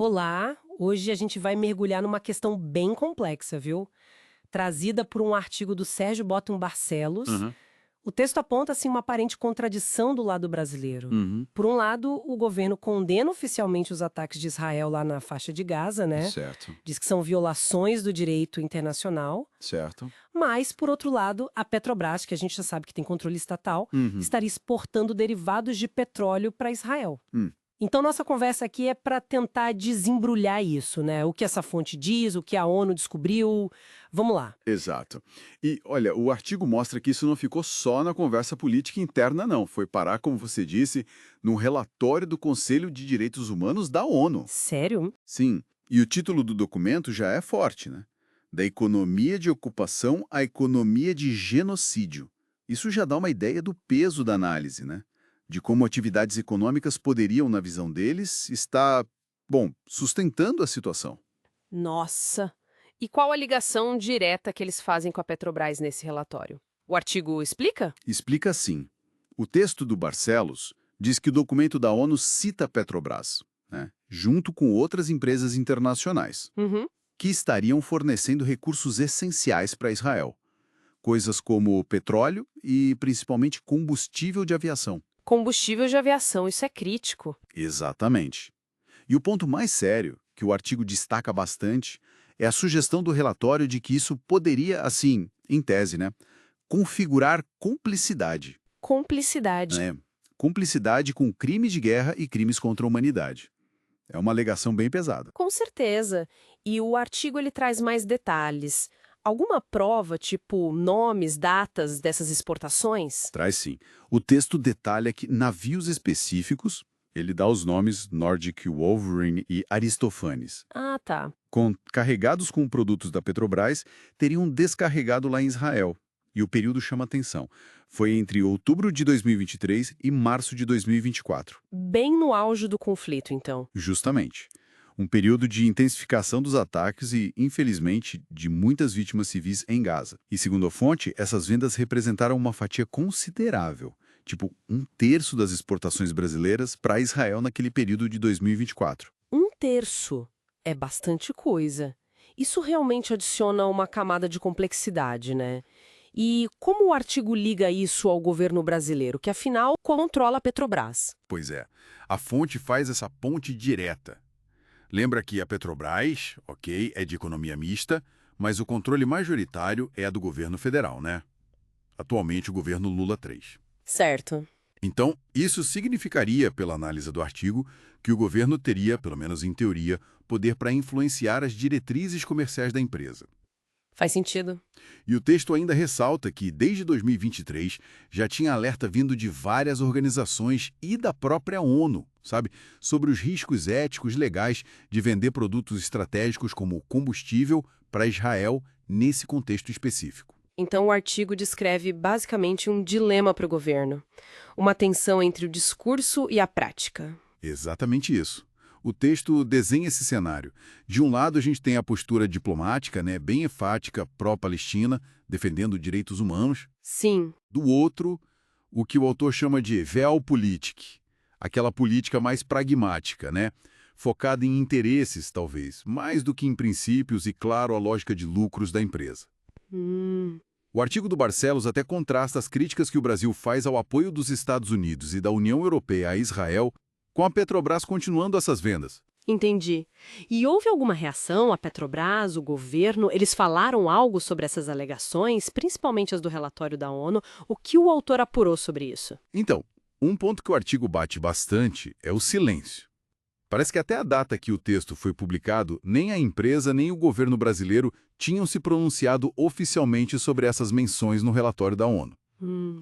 Olá, hoje a gente vai mergulhar numa questão bem complexa, viu? Trazida por um artigo do Sérgio Bottom Barcelos. Aham. O texto aponta assim uma aparente contradição do lado brasileiro. Uhum. Por um lado, o governo condena oficialmente os ataques de Israel lá na faixa de Gaza, né? Certo, Diz que são violações do direito internacional. certo. Mas, por outro lado, a Petrobras, que a gente já sabe que tem controle estatal, Uhum. estaria exportando derivados de petróleo para Israel. Hum, Então, nossa conversa aqui é para tentar desembrulhar isso, né? O que essa fonte diz, o que a ONU descobriu. Vamos lá. exato. E, olha, o artigo mostra que isso não ficou só na conversa política interna, não. Foi parar, como você disse, num relatório do Conselho de Direitos Humanos da ONU. Sério? Sim, e o título do documento já é forte, né? Da economia de ocupação à economia de genocídio. Isso já dá uma ideia do peso da análise, né? De como atividades econômicas poderiam, na visão deles, estar, bom, sustentando a situação. Nossa! E qual a ligação direta que eles fazem com a Petrobras nesse relatório? O artigo explica? Explica assim. O texto do Barcelos diz que o documento da ONU cita a Petrobras, né, junto com outras empresas internacionais, Uhum. que estariam fornecendo recursos essenciais para Israel, coisas como petróleo e principalmente combustível de aviação. Combustível de aviação, isso é crítico. Exatamente. E o ponto mais sério, que o artigo destaca bastante, é a sugestão do relatório de que isso poderia, assim, em tese, né, configurar cumplicidade. Cumplicidade. Né? Cumplicidade com crimes de guerra e crimes contra a humanidade. É uma alegação bem pesada. Com certeza. E o artigo ele traz mais detalhes. Alguma prova, tipo nomes, datas dessas exportações? Traz sim. O texto detalha que navios específicos, ele dá os nomes Nordic Wolverine e Aristofanes, Ah, tá. carregados com produtos da Petrobras, teriam descarregado lá em Israel. E o período chama atenção. Foi entre outubro de 2023 e março de 2024. Bem no auge do conflito, então. Justamente. Um período de intensificação dos ataques e, infelizmente, de muitas vítimas civis em Gaza. E, segundo a fonte, essas vendas representaram uma fatia considerável, tipo um terço das exportações brasileiras para Israel naquele período de 2024. Um terço. É bastante coisa. Isso realmente adiciona uma camada de complexidade, né? E como o artigo liga isso ao governo brasileiro, que afinal controla a Petrobras? Pois é, a fonte faz essa ponte direta. Lembra que a Petrobras, ok, é de economia mista, mas o controle majoritário é a do governo federal, né? Atualmente o governo Lula 3. Certo. Então, isso significaria, pela análise do artigo, que o governo teria, pelo menos em teoria, poder para influenciar as diretrizes comerciais da empresa. Faz sentido. E o texto ainda ressalta que, desde 2023, já tinha alerta vindo de várias organizações e da própria ONU, sabe, sobre os riscos éticos legais de vender produtos estratégicos como combustível para Israel nesse contexto específico. Então o artigo descreve basicamente um dilema para o governo, uma tensão entre o discurso e a prática. Exatamente isso. O texto desenha esse cenário. De um lado, a gente tem a postura diplomática, né, bem enfática, pró-Palestina, defendendo direitos humanos. Sim, Do outro, o que o autor chama de Realpolitik, aquela política mais pragmática, né, focada em interesses, talvez, mais do que em princípios e, claro, a lógica de lucros da empresa. hum, O artigo do Barcelos até contrasta as críticas que o Brasil faz ao apoio dos Estados Unidos e da União Europeia a Israel, com a Petrobras continuando essas vendas. entendi. E houve alguma reação? A Petrobras, o governo, eles falaram algo sobre essas alegações, principalmente as do relatório da ONU? O que o autor apurou sobre isso? Então, um ponto que o artigo bate bastante é o silêncio. Parece que até a data que o texto foi publicado, nem a empresa nem o governo brasileiro tinham se pronunciado oficialmente sobre essas menções no relatório da ONU.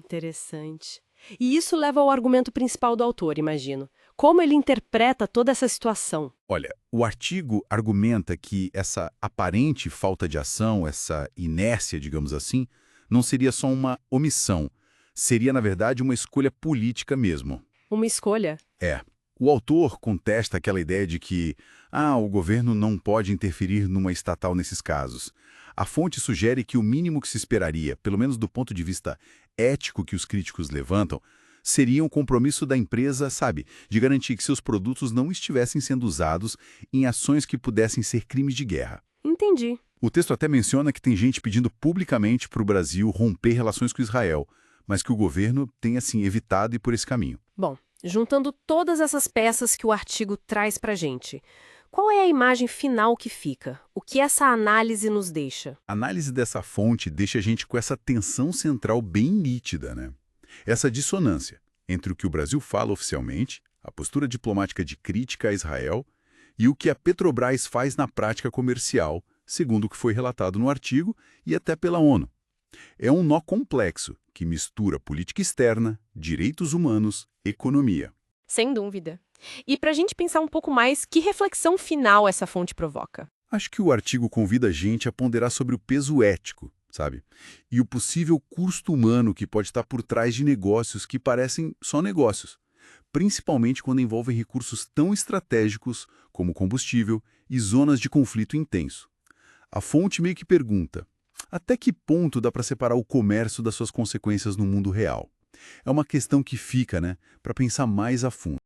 Interessante. E isso leva ao argumento principal do autor, imagino. Como ele interpreta toda essa situação? Olha, o artigo argumenta que essa aparente falta de ação, essa inércia, digamos assim, não seria só uma omissão, seria, na verdade, uma escolha política mesmo. Uma escolha. É. O autor contesta aquela ideia de que o governo não pode interferir numa estatal nesses casos. A fonte sugere que o mínimo que se esperaria, pelo menos do ponto de vista ético que os críticos levantam, seria um compromisso da empresa, sabe, de garantir que seus produtos não estivessem sendo usados em ações que pudessem ser crimes de guerra. Entendi. O texto até menciona que tem gente pedindo publicamente para o Brasil romper relações com Israel, mas que o governo tem, assim, evitado ir por esse caminho. Bom, juntando todas essas peças que o artigo traz pra gente, qual é a imagem final que fica? O que essa análise nos deixa? A análise dessa fonte deixa a gente com essa tensão central bem nítida, né? Essa dissonância entre o que o Brasil fala oficialmente, a postura diplomática de crítica a Israel, e o que a Petrobras faz na prática comercial, segundo o que foi relatado no artigo e até pela ONU. É um nó complexo que mistura política externa, direitos humanos, economia. Sem dúvida. E para a gente pensar um pouco mais, que reflexão final essa fonte provoca? Acho que o artigo convida a gente a ponderar sobre o peso ético, sabe? E o possível custo humano que pode estar por trás de negócios que parecem só negócios, principalmente quando envolvem recursos tão estratégicos como combustível e zonas de conflito intenso. A fonte meio que pergunta: até que ponto dá para separar o comércio das suas consequências no mundo real? É uma questão que fica, né, para pensar mais a fundo.